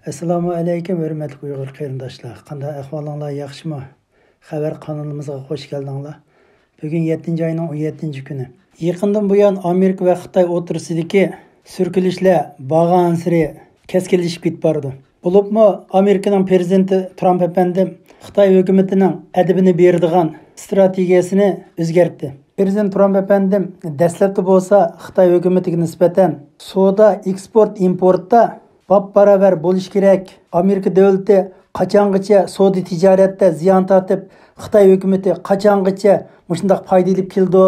Assalomu alaykum, hurmatli Uyg'ur qarindoshlar. Qanday ahvolinglar, yaxshimi? Xabar kanalimizga xush keldinglar. Bugun 7-oyning 17-kuni. Yaqindan buyon Amerika va Xitoy o'rtasidagi surkilishlar bag'ansiri keskinlashib ketib bordi. Bo'libmi Amerikaning prezidenti Tramp efendim Xitoy hukumatining adabini beradigan strategiyasini o'zgartdi. Prezident Tramp efendim dastlabda bo'lsa Xitoy hukumatiga nisbatan savdo, eksport, importda bab-baravar bo'lish kerak. Amerika davlati qachongacha savdo tijoratda ziyon tortib, Xitoy hukumati qachongacha mushundaq foyda olib keldi?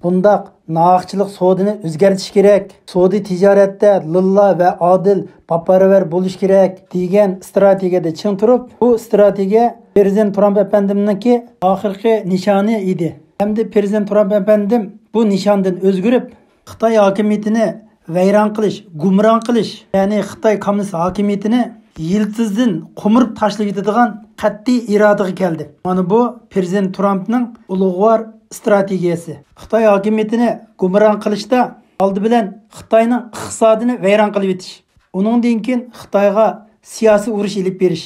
Bundaq nohaqchilik savdoni o'zgartish kerak. Savdo tijoratda lilla va odil bab-baravar bo'lish kerak degan strategiyada ching turib, bu strategiya prezident Tramp efendimniki oxirgi nishoni edi. Hamda prezident Tramp efendim bu nishondan o'zgarib, Xitoy hokimiyatini vayron qilish, gumron qilish, ya'ni Xitoy kommunist hokimiyatini yiltizdan qo'mirib tashlab etadigan qat'iy irodaga keldi. Mana bu prezident Trampning ulug'vor strategiyasi. Xitoy hokimiyatini gumron qilishda oldi bilan Xitoyning iqtisodini vayron qilib etish. Uningdan keyin Xitoyga siyosiy urush olib berish.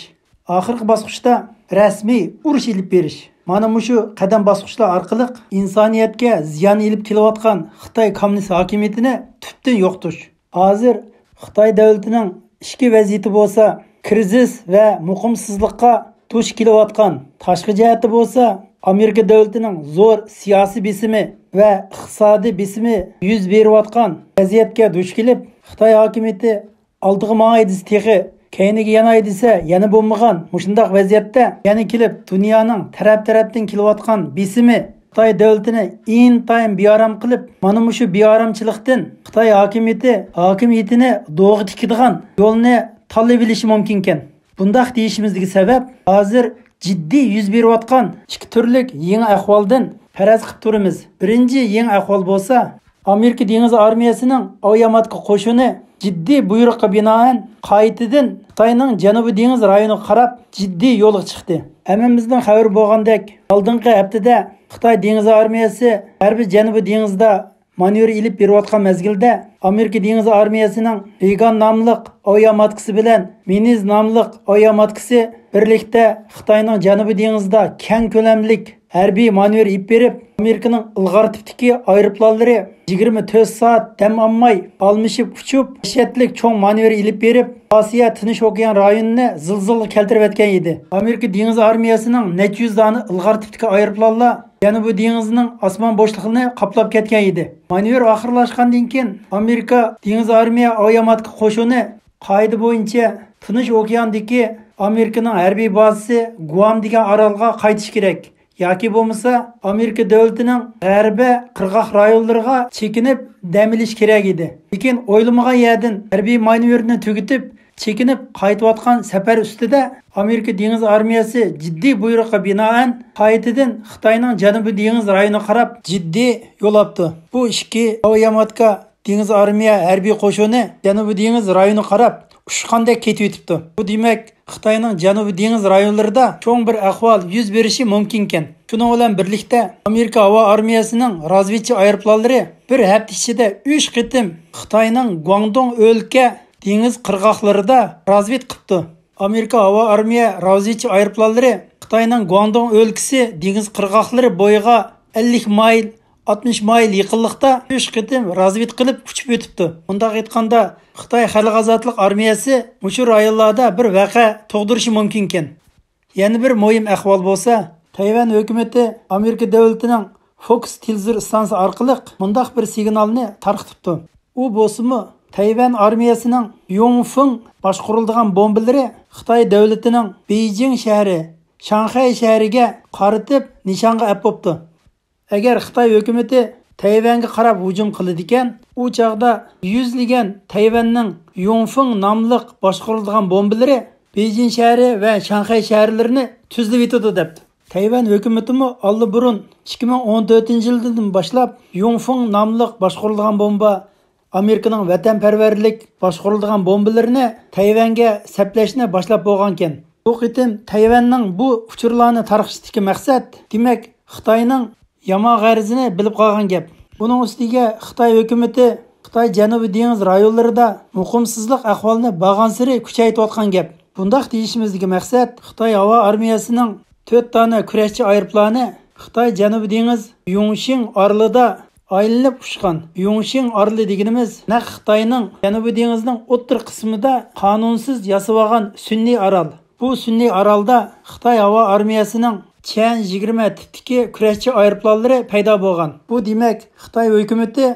Oxirgi bosqichda rasmiy urush olib berish. Mana shu qadam bosqichlar orqali insoniyatga ziyon olib kelayotgan Xitoy kommunist hokimiyatini tubdan yo'qotish. Hozir Xitoy davlatining ichki vaziyati bo'lsa, krizis va muqimsizlikqa duch kelayotgan. Tashqi jihati bo'lsa, Amerika davlatining zo'r siyosiy besimi va iqtisodiy besimi yuz berayotgan vaziyatga duch kelib, Xitoy hokimiyati oldiga ma'yidisi texi keyniga yanay desa, yana bo'lmagan mushundaq vaziyatda yana kelib dunyoning taraf-tarafdan kelayotgan besimi Xitoy davlatini intayin bearam qilib, mana shu bearamchilikdan Xitoy hokimiyatini do'g'ri tikadigan yo'lni tanlab olishi mumkin ekan. Bundaq deyishimizdagi sabab hozir jiddiy yuz berayotgan ikki turlik yangi ahvoldan faraz qilib turamiz. Birinchi yangi ahvol bo'lsa, Amerika dengiz armiyasining aviamatka qo'shini jiddiy buyruqqa binoan qaytadan Xitoyning Janubiy dengiz rayoniga qarab jiddiy yo'lga chiqdi. Hammamizdan xabar bo'lgandek, oldingi haftada Xitoy dengiz armiyasi G'arbiy Janubiy dengizda manevr ilib berayotgan mezgilda Amerika dengiz armiyasining Reagan nomli aviamatkasi bilan Miniz nomli aviamatkasi birlikda Xitoyning Janubiy dengizda keng ko'lamlik harbiy manevr ilib berib, Amerikaning ilg'or tipdagi aeroplanlari 24 soat dam olmay almishib uchib, dahshatlik cho'ng manevr ilib berib, Osiyo Tinch okean rayonini zilzilga keltirib o'tgan edi. Amerika dengiz armiyasining necha yuz dona ilg'or tipdagi aeroplanlar Janubiy dengizning osmon bo'shlig'ini qoplab ketgan edi. Manevr oxirlashgandan keyin Amerika dengiz armiya aviamatka qo'shini qoida bo'yicha Tinch okeandagi Amerikaning harbiy bazasi Guam degan orolga qaytish kerak. Yoki bo'lmasa Amerika davlatining g'arbi qirg'oq rayonlariga chekinib dam olish kerak edi. Lekin o'ylamagan yerdan harbiy manevrni tugatib, chekinib qaytayotgan safar ustida Amerika dengiz armiyasi jiddiy buyruqqa binoan qaytadan Xitoyning Janubiy dengiz rayoniga qarab jiddiy yo'l oldi. Bu ikki aviamatka dengiz armiya harbiy qo'shini Janubiy dengiz rayoniga qarab ushqandek ketib o'tibdi. Bu demak Xitoyning Janubiy dengiz rayonlarida cho'ng bir ahvol yuz berishi mumkin ekan. Shuning bilan birlikda Amerika havo armiyasining razvedchi aeroplanlari bir hafta ichida 3 qitim Xitoyning Guangdong o'lka dengiz qirg'oqlarida razved qildi. Amerika havo armiya razvedchi aeroplanlari Xitoyning Guangdong o'lkasi dengiz qirg'oqlari bo'yiga 50 mayl 60 mayl yaqinlikda 3 qitim razved qilib uchib o'tibdi. Bundaq aytganda Xitoy Xalq ozodlik armiyasi mushur rayonlarda bir vaqa tug'dirishi mumkin ekan. Yana bir muhim ahvol bo'lsa, Tayvan hukumati Amerika davlatining Fox televizor stansiyasi orqali bundaq bir signalni tarqatibdi. U bo'lsa-mu Tayvan armiyasining Yongfeng boshqariladigan bombalari Xitoy davlatining Beijing shahri, Shanxay shahriga qaratib nishonga olibdi. Agar Xitoy hukumati Tayvanga qarab hujum qiladi ekan, u chaqda yuzlagan Tayvanning Yongfeng nomli boshqariladigan bombalari Beijing shahri va Shanxay shaharlarini tuzlab etadi debdi. Tayvan hukumatimi allburun 2014-yildan boshlab Yongfeng nomli boshqariladigan bomba Amerikaning vatanparvarlik boshqariladigan bombalarini Tayvanga saplashni boshlab bo'lgan ekan. Bu qitim Tayvanning bu uchurlarni tarqatishdagi maqsad demak Xitoyning yomon g'arizini bilib qolgan gap. Buning ustiga Xitoy hukumati Xitoy Janubiy dengiz rayonlarida muqimsizlik ahvolini bag'ansiri kuchaytirayotgan gap. Bundaq deyishimizdagi maqsad Xitoy havo armiyasining 4 dona kurashchi aeroplani Xitoy Janubiy dengiz Yongxing orolida aylanib uçqan. Yongxing oroli deganimiz naq Xitoyning Janubiy dengizining o'rta qismida qonunsiz yasab olgan sun'iy orol. Bu sun'iy orolda Xitoy havo armiyasining Chen 20 tipdagi kurashchi aeroplanlari paydo bo'lgan. Bu demak Xitoy hukumatı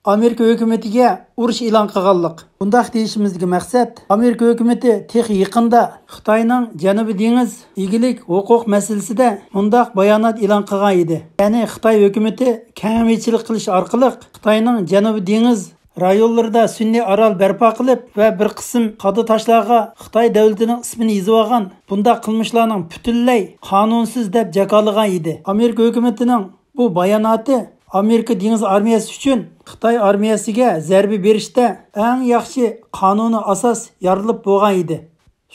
Amerika hukumatiga urush e'lon qilganlik. Bundaq deyishimizdagi maqsad Amerika hukumati texi yaqinda Xitoyning Janubiy dengiz egilik huquq masalasida bundaq bayonot e'lon qilgan edi. Ya'ni Xitoy hukumati kengaychilik qilish orqali Xitoyning Janubiy dengiz rayonlarida sun'iy orol barpo qilib va bir qism qada toshlarga Xitoy davlatining ismini yozib olgan bundaq qilmishlarning butunlay qonunsiz deb jakolagan edi. Amerika hukumatining bu bayonoti Amerika dengiz armiyasi uchun Xitoy armiyasiga zarba berishda eng yaxshi qonuniy asos yarilib bo'lgan edi.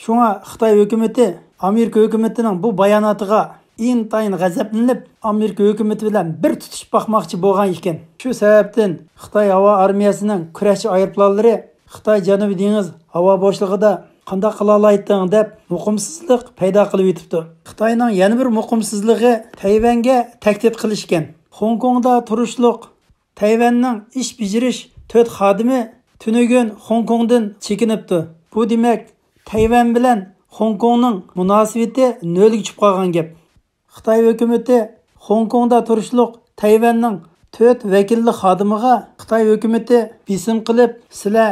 Shunga Xitoy hukumati Amerika hukumatining bu bayonotiga intayin g'azablanib, Amerika hukumati bilan bir tutishib bakmoqchi bo'lgan ekan. Shu sababdan Xitoy havo armiyasining kurashchi aeroplanlari Xitoy Janubiy dengiz havo boshlig'ida qanday qila olaydigan deb muqimsizlik paydo qilib yetibdi. Xitoyning yana bir muqimsizligi Tayvanga tahdid qilishgan. Hong Kongda turishliq Tayvanning ish bajarish 4 xodimi tunugun Hong Kongdan chekinibdi. Bu demak Tayvan bilan Hong Kongning munosabati nolga tushib qolgan gap. Xitoy hukumati Hong Kongda turishliq Tayvanning 4 vakilli xodimiga Xitoy hukumati bisim qilib, sizlar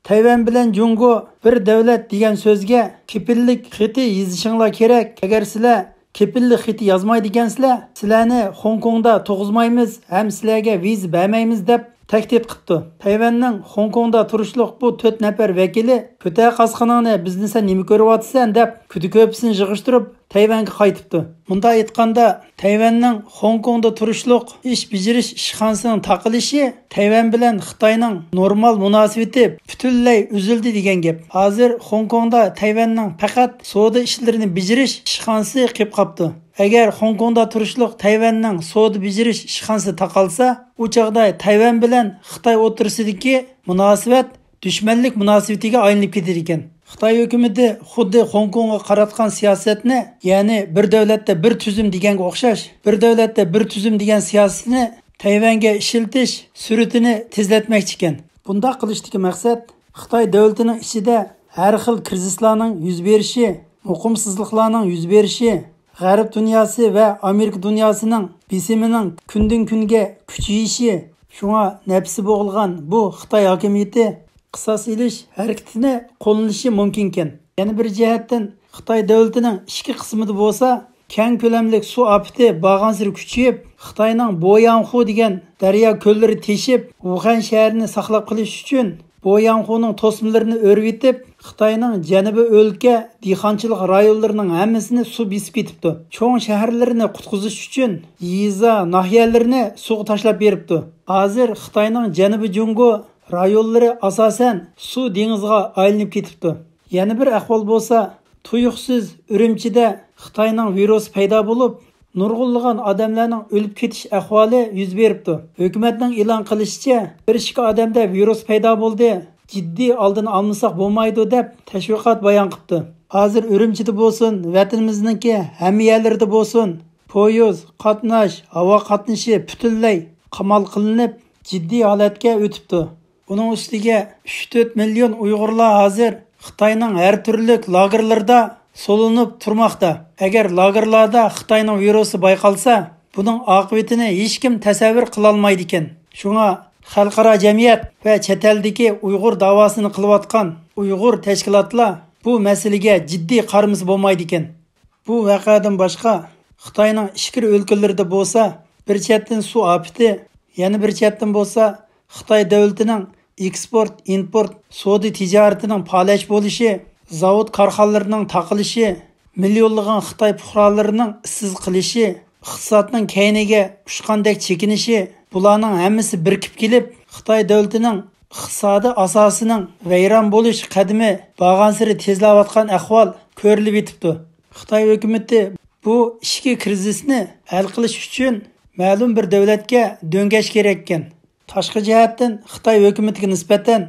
Tayvan bilan Jungo bir davlat degan so'zga kepillik xati yozishinglar kerak. Agar sizlar kepillik xati yozmaydigansizlar, sizlarni Hong Kongda tug'izmaymiz, ham sizlarga viza bermaymiz deb tahdid qildi. Tayvanning Hong Kongda turishliq bu 4 nafar vakili "Ko'ta qasqiningni bizni sen nima ko'ryapsan?" deb ko'psini yig'ishtirib Tayvanga qaytibdi. Bunda aytganda, Tayvanning Hong Kongda turishliq ish bajarish ishxonasining taqilishi Tayvan bilan Xitoyning normal munosabati butunlay uzildi degan gap. Hozir Hong Kongda Tayvanning faqat savdo ishlarini bajarish ishxonasi qilib qopti. Agar Hong Kongda turishliq Tayvanning savdo bajarish ishxonasi taqalsa, u chaqda Tayvan bilan Xitoy o'rtasidagi munosabat dushmanlik munosabatiga aylanib ketar ekan. Xitoy hukumati xuddi Hong Kongga qaratgan siyosatni, ya'ni bir davlatda bir tuzum deganga o'xshash, bir davlatda bir tuzum degan siyosatni Tayvanga ishiltish suratini tezlatmoqchi ekan. Bunda qilishdagi maqsad Xitoy davlatining ichida har xil krizislarning yuz berishi, muqimsizliklarning yuz berishi, G'arb dunyosi va Amerika dunyosining bisimining kundan kunga kuchayishi, shunga nafsi bo'g'ilgan bu Xitoy hokimiyati qisos ilish harakatini qo'llanishi mumkin ekan. Yana bir jihatdan Xitoy davlatining ichki qismida bo'lsa, keng ko'lamli suv ofati bag'ansiri kuchayib, Xitoyning Boyanxu degan daryo ko'llari teshib, Wuhan shahrini saqlab qolish uchun Boyanxuning to'simlarini o'rib etib, Xitoyning janubiy o'lka dehqonchilik rayonlarining hammasini suv besib ketibdi. Cho'ng shaharlarini qutqizish uchun yeza nahiyalarini suvga tashlab beribdi. Hozir Xitoyning janubiy Jungo rayonlari asosan suv dengizga aylanib ketibdi. Yana bir ahvol bo'lsa, tuyuqsiz Urumchida Xitoyning virusi paydo bo'lib, nurg'unlagan odamlarning o'lib ketish ahvoli yuz beribdi. Hukumatning e'lon qilishicha, bir ikki odamda virus paydo bo'ldi. Jiddiy oldini olmasak bo'lmaydi deb tashviqot bayon qildi. Hozir Urumchida bo'lsin, vatanimizningki hamma yerlarda bo'lsin, poyezd, qatnash, havo qatnashi butunlay qamal qilinib, jiddiy holatga o'tibdi. Uning ustiga 3-4 million Uyg'urlar hozir Xitoyning har turli lagerlarida solinib turmoqda. Agar lagerlarda Xitoyning virusi bayqalsa, buning oqibatini hech kim tasavvur qila olmaydi ekan. Shunga xalqaro jamiyat va chet eldagi Uyg'ur davosini qilayotgan Uyg'ur tashkilotlar bu masalaga jiddiy qaramasa bo'lmaydi ekan. Bu voqeadan boshqa Xitoyning ichki o'lkalarida bo'lsa, bir chetdan suv ofati, yana bir chetdan bo'lsa Xitoy davlatining eksport, import, savdo tijoratining faoliyat bo'lishi, zavod korxonalarining taqilishi, millionlagan Xitoy fuqarolarining ishsiz qilishi, iqtisodning kayniga ushqandek chekinishi, bularning hammasi birikib kelib, Xitoy davlatining iqtisodiy asosining vayron bo'lish qadami bag'ansiri tezlayotgan ahvol ko'rilib yetibdi. Xitoy hukumatı bu ichki krizisni hal qilish uchun ma'lum bir davlatga do'ngash kerak ekan. Tashqi jihatdan Xitoy hukumatiga nisbatan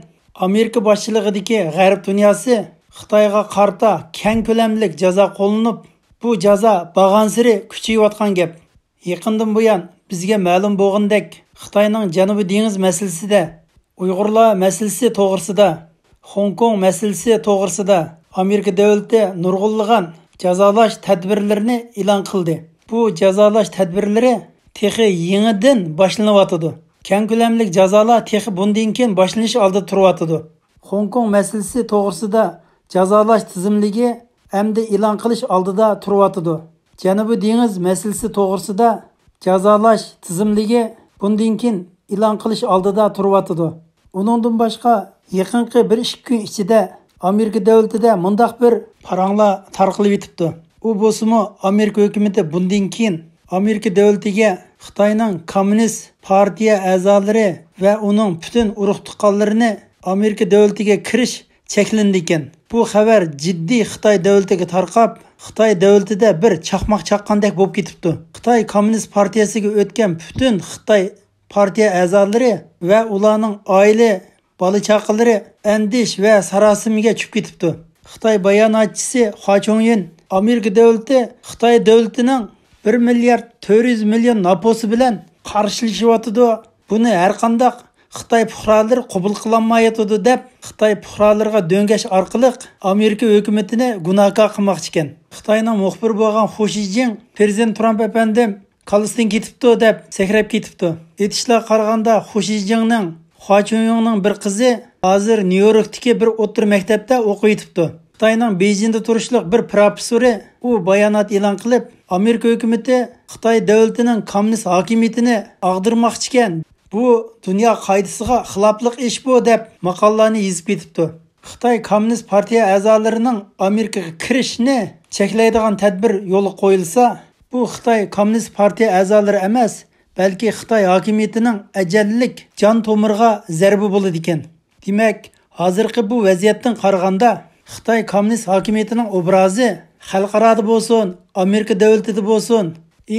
Amerika boshchiligidagi G'arb dunyosi Xitoyga qarta keng ko'lamli jazo qo'llanib, bu jazo bag'ansiri kuchayayotgan gap. Yaqindan buyon bizga ma'lum bo'lgandek, Xitoyning Janubiy dengiz masalasida, Uyg'urlar masalasi to'g'risida, Hong Kong masalasi to'g'risida Amerika davlati nurg'unlagan jazolash tadbirlarini e'lon qildi. Bu jazolash tadbirlari texi yangidan boshlanyotidi. Keng ko'lamli jazolar texi bundan keyin boshlanish oldida turyotidi. Hong Kong masalasi to'g'risida jazolash tizimligi endi e'lon qilish oldida turyotidi. Janubiy dengiz masalasi to'g'risida jazolash tizimligi bundan keyin e'lon qilish oldida turyotidi. Uningdan boshqa yaqinqi 1-2 kun ichida Amerika davlatida mundaq bir paranglar tarqalib yetibdi. U bo'lsa-mu Amerika hukumati bundan keyin Amerika davlatiga Xitoyning Kommunist partiya a'zolari va uning butun urug' tuqqanlarini Amerika davlatiga kirish cheklandi ekan. Bu xabar jiddiy Xitoy davlatiga tarqab, Xitoy davlatida bir chaqmoq chaqqandek bo'lib ketibdi. Xitoy Kommunist partiyasiga o'tgan butun Xitoy partiya a'zolari va ularning oila bola chaqalari andish va sarosimiga tushib ketibdi. Xitoy bayonotchisi Hua Chunyun Amerika davlati Xitoy davlatining 1 milliard 400 million naposi bilan qarshilashyotidi. Buni har qanday Xitoy fuqarolari qabul qilolmayotidi deb Xitoy fuqarolariga do'ngash orqali Amerika hukumatini gunohkor qilmoqchi ekan. Xitoyning muxbir bo'lgan Xu Shijing prezident Trump afandim Qaliston ketibdi deb sakrab ketibdi. Aytishlar qaraganda Xu Shijingning Hua Chunyunning bir qizi hozir Nyu-Yorkdagi bir o'rta maktabda o'qib yetibdi. Xitoyning Beyjingda turishliq bir professori u bayonot e'lon qilib, Amerika hukumati Xitoy davlatining kommunist hokimiyatini ag'dirmoqchi ekan. Bu dunyo qoidasiga xiloflik ish bu deb maqolalarni yozib ketibdi. Xitoy kommunist partiya a'zolarining Amerikaga kirishni cheklaydigan tadbir yo'li qo'yilsa, bu Xitoy kommunist partiya a'zolari emas, balki Xitoy hokimiyatining ajallik jon tomirga zarba bo'ladi ekan. Demak, hozirgi bu vaziyatdan qaraganda Xitoy kommunist hokimiyatining obrazi xalqaroda bo'lsin, Amerika davlatida bo'lsin,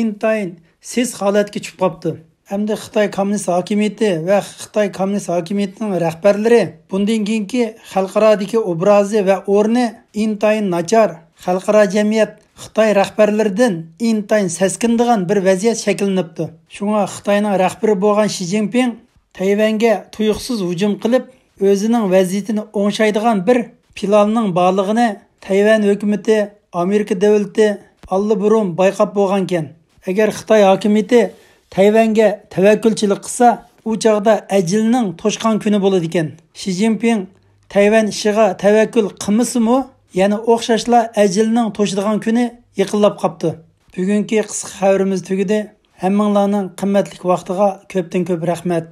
intayin siz holatga tushib qolibdi. Hamda Xitoy kommunist hokimiyati va Xitoy kommunist hokimiyatining rahbarlari bundan keyingi xalqarodagi obrazi va o'rni intayin nachar. Xalqaro jamiyat Xitoy rahbarlaridan intayin saskindigan bir vaziyat shakllanibdi. Shunga Xitoyning rahbari bo'lgan Xi Jinping Tayvanga tuyuqsiz hujum qilib, o'zining vaziyatini o'ngshaydigan bir planning borlig'ini Tayvan hukumati, Amerika davlati allburun bayqab bo'lgan ekan. Agar Xitoy hokimiyati Tayvanga tavakkulchilik qilsa, u chaqda ajilning to'shqan kuni bo'ladi ekan. Xi Jinping Tayvan ishiga tavakkul qilmasa-mu, yana o'xshashla ajilning to'shadigan kuni yaqinlab qopti. Bugungi qisqa xabarimiz tugadi. Hammanglarning qimmatli vaqtiga ko'pdan ko'p rahmat.